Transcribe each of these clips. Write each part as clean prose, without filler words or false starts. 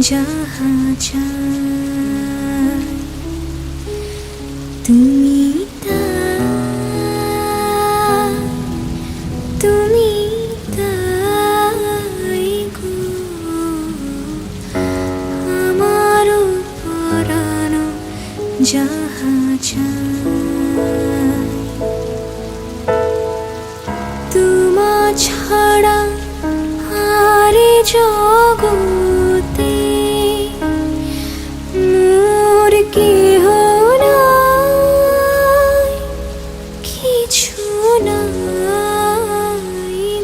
যাহা চাই তুমি তাই, তুমি তাই গো আমার পরাণ যাহা চাই তোমা ছাড়া আর জগতে মোর কেহ নাই, কিছু নাই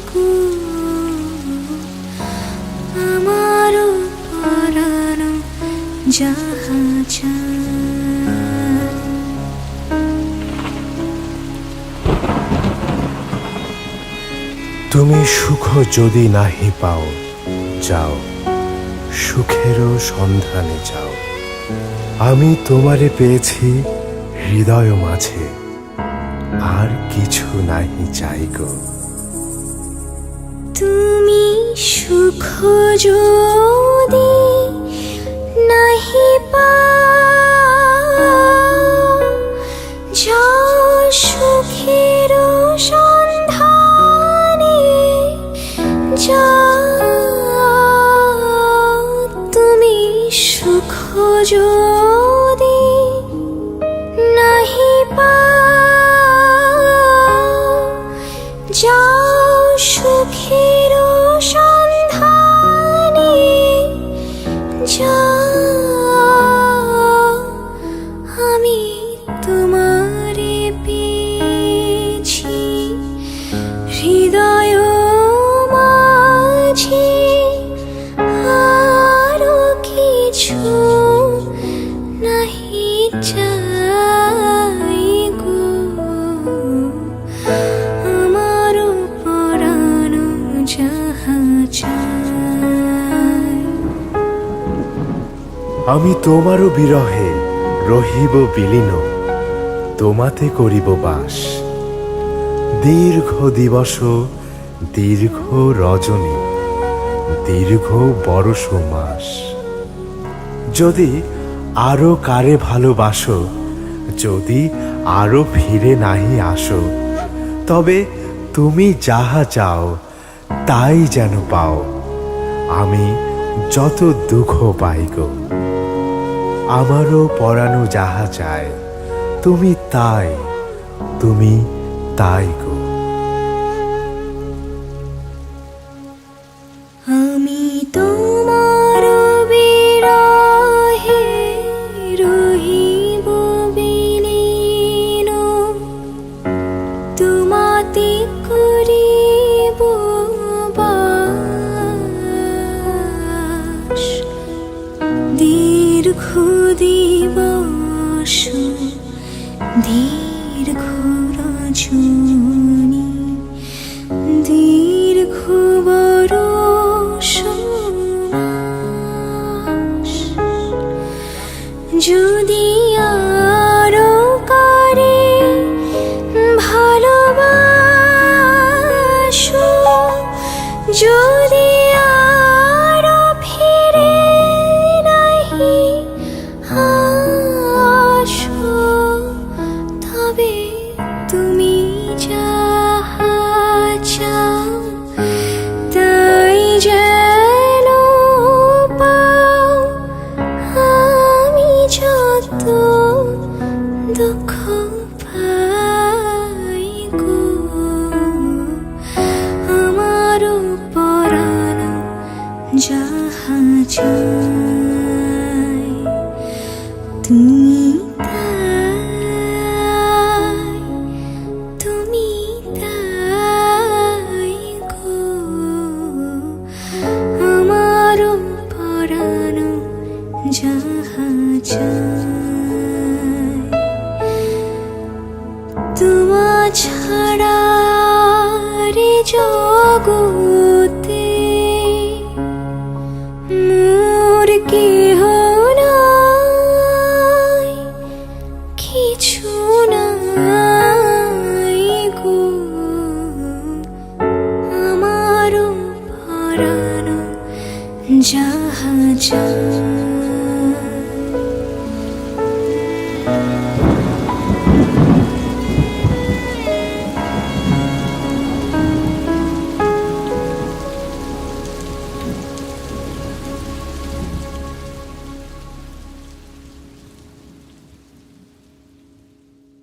গো আমার পরাণ যাহা চাই। তুমি সুখ যদি নাহি পাও, যাও সুখেরও সন্ধানে যাও। আমি তোমারে পেয়েছি হৃদয় মাঝে, আর কিছু নাহি চাই গো। তুমি সুখ যদি নাহি পাও, যাও সুখের সন্ধানে যাও। তুমি সুখ যদি নাহি পাও, যাও সুখের সন্ধানে যাও। আমি তোমারে পেয়েছি হৃদয় মাঝে, আরো কিছু নাহি চাই গো আমার পরাণ যাহা চাই। আমি তোমারও বিরহে রহিব বিলীন, তোমাতে করিব বাস। দীর্ঘ দিবস, দীর্ঘ রজনী, দীর্ঘ বরষ মাস। যদি আরো কারে ভালোবাসো, যদি আরো ফিরে নাহি আসো, তবে তুমি যাহা চাও তাই যেন পাও। আমি যত দুঃখ পাই গো, আমারও পরানো যাহা চায়, তুমি তাই, তুমি তাই গো। আমি তোমার বিরহে রহিব বিলীন, তোমাতে করিব বাস। দীর্ঘ দিবস, দীর্ঘ রজনী, দীর্ঘ বরষ মাস। যদি আরো কারে ভালোবাসো, যদি আরো ফিরে নাহি আসো, তবে তুমি যাহা চাও তাই যেন পাও। আমি যত দুঃখ পাই গো আমার পরাণ যাহা চাই।